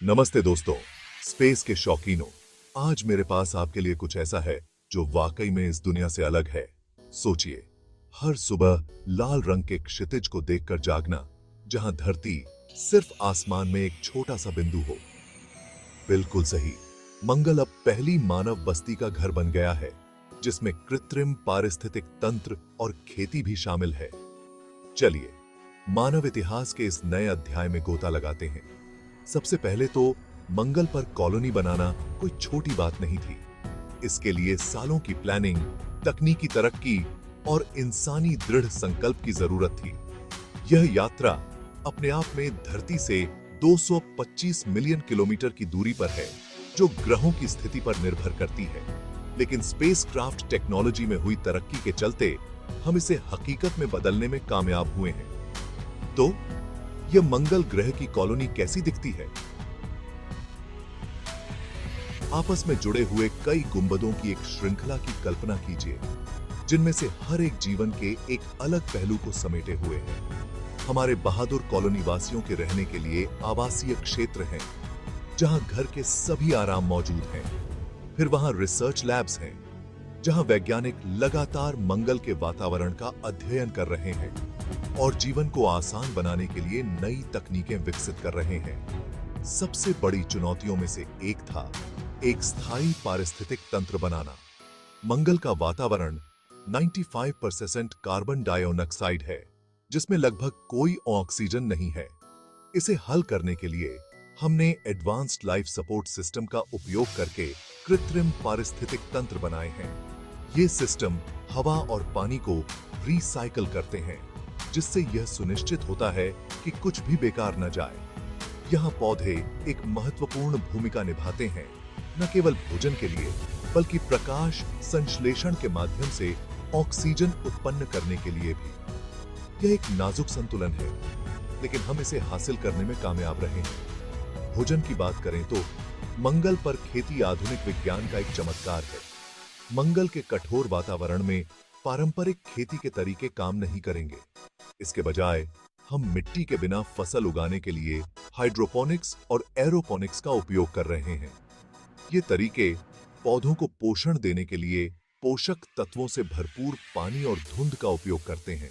नमस्ते दोस्तों, स्पेस के शौकीनों। आज मेरे पास आपके लिए कुछ ऐसा है जो वाकई में इस दुनिया से अलग है। सोचिए, हर सुबह लाल रंग के क्षितिज को देखकर जागना, जहां धरती सिर्फ आसमान में एक छोटा सा बिंदु हो। बिल्कुल सही, मंगल अब पहली मानव बस्ती का घर बन गया है, जिसमें कृत्रिम पारिस्थितिक तंत्र और खेती भी शामिल है। चलिए, मानव इतिहास के इस नए अध्याय में गोता लगाते हैं। सबसे पहले तो मंगल पर कॉलोनी बनाना कोई छोटी बात नहीं थी। इसके लिए सालों की प्लानिंग, तकनीकी तरक्की और इंसानी दृढ़ संकल्प की जरूरत थी। यह यात्रा अपने आप में धरती से 225 मिलियन किलोमीटर की दूरी पर है, जो ग्रहों की स्थिति पर निर्भर करती है। लेकिन स्पेसक्राफ्ट टेक्नोलॉजी में हुई तरक्की के चलते हम इसे हकीकत में बदलने में कामयाब हुए हैं। तो यह मंगल ग्रह की कॉलोनी कैसी दिखती है? आपस में जुड़े हुए कई गुंबदों की एक श्रृंखला की कल्पना कीजिए, जिनमें से हर एक जीवन के एक अलग पहलू को समेटे हुए है। हमारे बहादुर कॉलोनी वासियों के रहने के लिए आवासीय क्षेत्र हैं, जहां घर के सभी आराम मौजूद हैं। फिर वहां रिसर्च लैब्स हैं, जहां वैज्ञानिक लगातार मंगल के वातावरण का अध्ययन कर रहे हैं और जीवन को आसान बनाने के लिए नई तकनीकें विकसित कर रहे हैं। सबसे बड़ी चुनौतियों में से एक था एक स्थायी पारिस्थितिक तंत्र बनाना। मंगल का वातावरण 95% कार्बन डाइऑक्साइड है, जिसमें लगभग कोई ऑक्सीजन नहीं है। इसे हल करने के लिए हमने एडवांस्ड लाइफ सपोर्ट सिस्टम का उपयोग करके कृत्रिम पारिस्थितिक तंत्र बनाए हैं। ये सिस्टम हवा और पानी को रिसाइकल करते हैं, जिससे यह सुनिश्चित होता है कि कुछ भी बेकार न जाए। यहाँ पौधे एक महत्वपूर्ण भूमिका निभाते हैं, न केवल भोजन के लिए, बल्कि प्रकाश संश्लेषण के माध्यम से ऑक्सीजन उत्पन्न करने के लिए भी। यह एक नाजुक संतुलन है, लेकिन हम इसे हासिल करने में कामयाब रहे हैं। भोजन की बात करें तो मंगल पर खेती आधुनिक विज्ञान का एक चमत्कार है। मंगल के कठोर वातावरण में पारंपरिक खेती के तरीके काम नहीं करेंगे। इसके बजाय हम मिट्टी के बिना फसल उगाने के लिए हाइड्रोपोनिक्स और एरोपोनिक्स का उपयोग कर रहे हैं। ये तरीके पौधों को पोषण देने के लिए पोषक तत्वों से भरपूर पानी और धुंध का उपयोग करते हैं।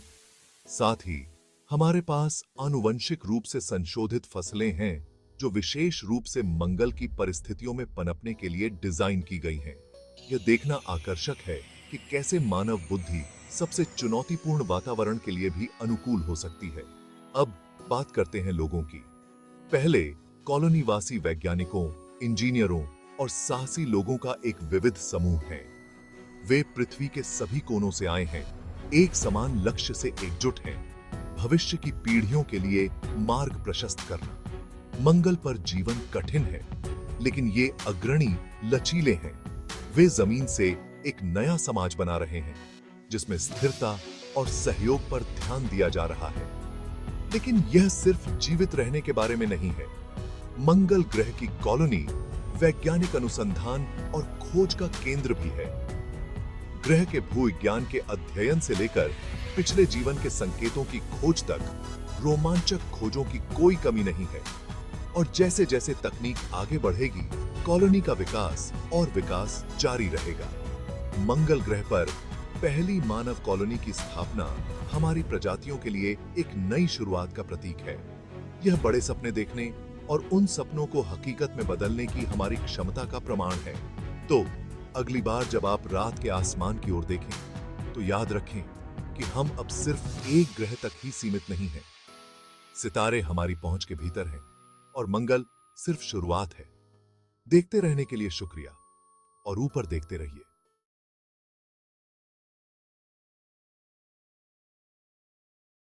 साथ ही हमारे पास आनुवंशिक रूप से संशोधित फसलें हैं, जो विशेष रूप से मंगल की परिस्थितियों में पनपने के लिए डिजाइन की गई हैं। यह देखना आकर्षक है कि कैसे मानव बुद्धि सबसे चुनौतीपूर्ण वातावरण के लिए भी अनुकूल हो सकती है। अब बात करते हैं लोगों की। पहले कॉलोनीवासी वैज्ञानिकों, इंजीनियरों और साहसी लोगों का एक विविध समूह है। वे पृथ्वी के सभी कोनों से आए हैं, एक समान लक्ष्य से एकजुट हैं, भविष्य की पीढ़ियों के लिए मार्ग प्रशस्त करना। मंगल पर जीवन कठिन है, लेकिन ये अग्रणी लचीले हैं। वे जमीन से एक नया समाज बना रहे हैं, जिसमें स्थिरता और सहयोग पर ध्यान दिया जा रहा है। लेकिन यह सिर्फ जीवित रहने के बारे में नहीं है। मंगल ग्रह की कॉलोनी वैज्ञानिक अनुसंधान और खोज का केंद्र भी है। ग्रह के भूविज्ञान के अध्ययन से लेकर पिछले जीवन के संकेतों की खोज तक रोमांचक खोजों की कोई कमी नहीं है। और जैसे जैसे तकनीक आगे बढ़ेगी, कॉलोनी का विकास और विकास जारी रहेगा। मंगल ग्रह पर पहली मानव कॉलोनी की स्थापना हमारी प्रजातियों के लिए एक नई शुरुआत का प्रतीक है। यह बड़े सपने देखने और उन सपनों को हकीकत में बदलने की हमारी क्षमता का प्रमाण है। तो अगली बार जब आप रात के आसमान की ओर देखें, तो याद रखें कि हम अब सिर्फ एक ग्रह तक ही सीमित नहीं हैं। सितारे हमारी पहुंच के भीतर हैं और मंगल सिर्फ शुरुआत है। देखते रहने के लिए शुक्रिया और ऊपर देखते रहिए।